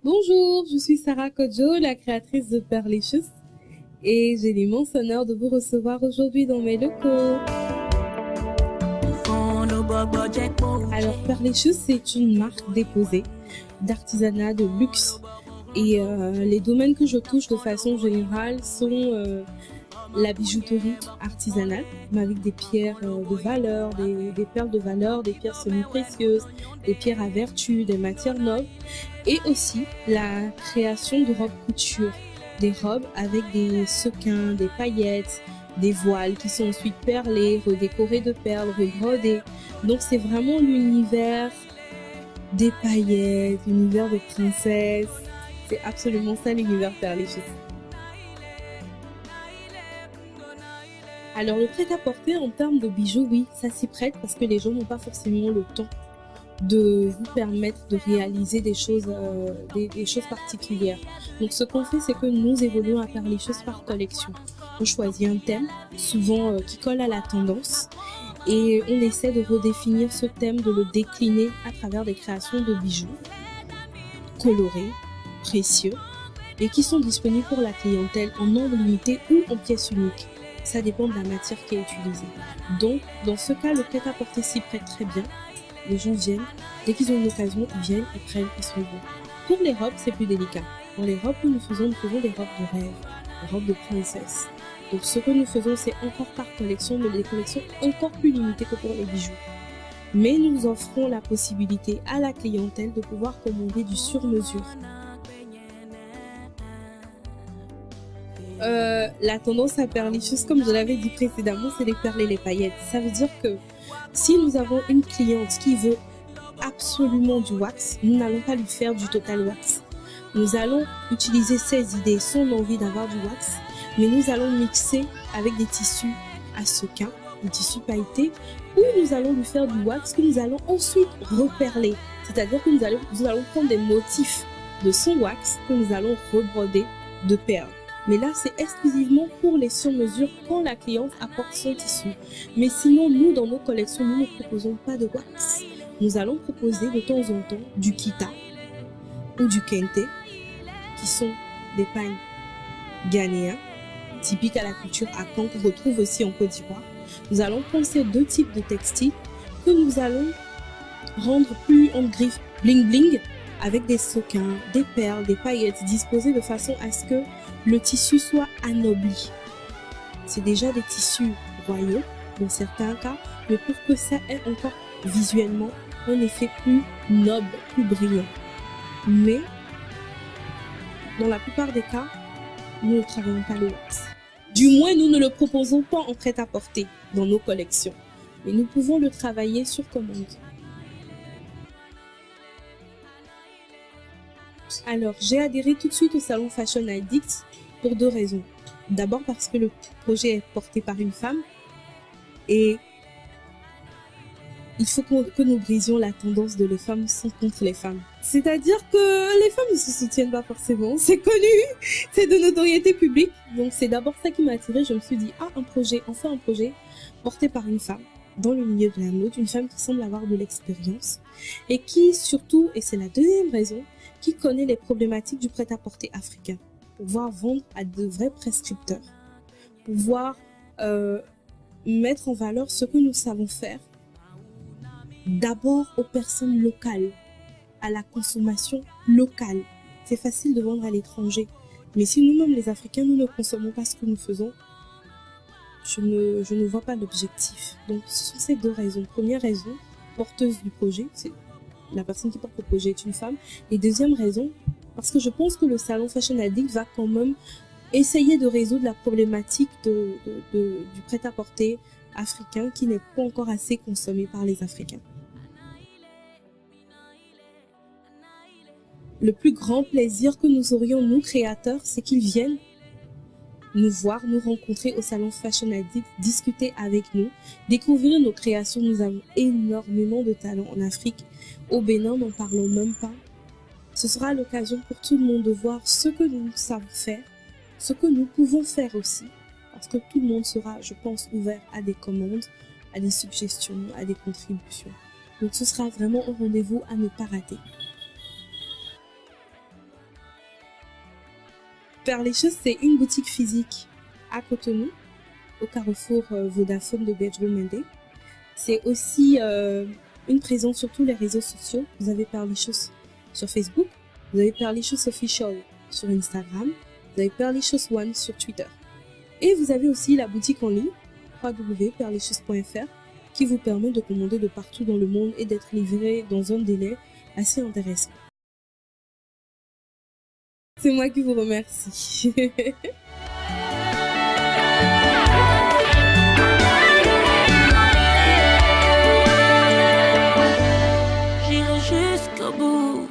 Bonjour, je suis Sarah Kodjo, la créatrice de Perlicious, et j'ai l'immense honneur de vous recevoir aujourd'hui dans mes locaux. Alors, Perlicious, c'est une marque déposée d'artisanat de luxe, et les domaines que je touche de façon générale sont la bijouterie artisanale, avec des pierres de valeur, des perles de valeur, des pierres semi-précieuses, des pierres à vertu, des matières nobles, et aussi la création de robes couture, des robes avec des sequins, des paillettes, des voiles qui sont ensuite perlées, redécorées de perles, rebrodées. Donc c'est vraiment l'univers des paillettes, l'univers des princesses. C'est absolument ça l'univers Perlicious. Alors le prêt-à-porter en termes de bijoux, oui, ça s'y prête parce que les gens n'ont pas forcément le temps de vous permettre de réaliser des choses particulières. Donc ce qu'on fait, c'est que nous évoluons à Perlicious par collection. On choisit un thème, souvent qui colle à la tendance, et on essaie de redéfinir ce thème, de le décliner à travers des créations de bijoux colorés, précieux, et qui sont disponibles pour la clientèle en nombre limité ou en pièces uniques. Ça dépend de la matière qui est utilisée. Donc, dans ce cas, le prêt-à-porter s'y prête très bien. Les gens viennent, dès qu'ils ont une occasion, ils viennent, ils prennent, ils s'en vont. Pour les robes, c'est plus délicat. Pour les robes que nous faisons des robes de rêve, des robes de princesse. Donc, ce que nous faisons, c'est encore par collection, mais des collections encore plus limitées que pour les bijoux. Mais nous offrons la possibilité à la clientèle de pouvoir commander du sur-mesure. La tendance à Perlicious, comme je l'avais dit précédemment, c'est les perles et les paillettes. Ça veut dire que si nous avons une cliente qui veut absolument du wax, nous n'allons pas lui faire du total wax. Nous allons utiliser ses idées, son envie d'avoir du wax, mais nous allons mixer avec des tissus à sequins, des tissus pailletés, où nous allons lui faire du wax que nous allons ensuite reperler. C'est-à-dire que nous allons prendre des motifs de son wax que nous allons rebroder de perles. Mais là, c'est exclusivement pour les sur-mesures quand la cliente apporte son tissu. Mais sinon, nous, dans nos collections, nous ne proposons pas de wax. Nous allons proposer de temps en temps du kita ou du kente, qui sont des pagnes ghanéens, typiques à la culture Akan, qu'on retrouve aussi en Côte d'Ivoire. Nous allons prendre ces deux types de textiles que nous allons rendre plus en griffe bling-bling, avec des sequins, des perles, des paillettes disposées de façon à ce que le tissu soit anobli. C'est déjà des tissus royaux dans certains cas, mais pour que ça ait encore visuellement un effet plus noble, plus brillant. Mais dans la plupart des cas, nous ne travaillons pas le wax. Du moins, nous ne le proposons pas en prêt-à-porter dans nos collections, mais nous pouvons le travailler sur commande. Alors, j'ai adhéré tout de suite au salon Fashion Addict pour deux raisons. D'abord parce que le projet est porté par une femme et il faut que nous brisions la tendance de les femmes sont contre les femmes. C'est-à-dire que les femmes ne se soutiennent pas forcément, c'est connu, c'est de notoriété publique. Donc c'est d'abord ça qui m'a attirée, je me suis dit, enfin un projet porté par une femme dans le milieu de la mode, une femme qui semble avoir de l'expérience et qui surtout, et c'est la deuxième raison, qui connaît les problématiques du prêt-à-porter africain, pour pouvoir vendre à de vrais prescripteurs, pour pouvoir mettre en valeur ce que nous savons faire, d'abord aux personnes locales, à la consommation locale. C'est facile de vendre à l'étranger, mais si nous-mêmes les Africains, nous ne consommons pas ce que nous faisons, je ne vois pas l'objectif. Donc ce sont ces deux raisons. Première raison, porteuse du projet, c'est la personne qui porte le projet est une femme. Et deuxième raison, parce que je pense que le salon Fashion Addict va quand même essayer de résoudre la problématique du prêt-à-porter africain qui n'est pas encore assez consommé par les Africains. Le plus grand plaisir que nous aurions, nous créateurs, c'est qu'ils viennent nous voir, nous rencontrer au salon Fashion Addict, discuter avec nous, découvrir nos créations. Nous avons énormément de talents en Afrique. Au Bénin, n'en parlons même pas. Ce sera l'occasion pour tout le monde de voir ce que nous savons faire, ce que nous pouvons faire aussi, parce que tout le monde sera, je pense, ouvert à des commandes, à des suggestions, à des contributions. Donc ce sera vraiment un rendez-vous à ne pas rater. Perles Choses, c'est une boutique physique à Cotonou, au carrefour Vodafone de Bedroom. C'est aussi une présence sur tous les réseaux sociaux. Vous avez Perles Choses sur Facebook, vous avez Perles Choses Official sur Instagram, vous avez Perles Choses One sur Twitter. Et vous avez aussi la boutique en ligne, www.perleschoses.fr, qui vous permet de commander de partout dans le monde et d'être livré dans un délai assez intéressant. C'est moi qui vous remercie. J'irai jusqu'au bout.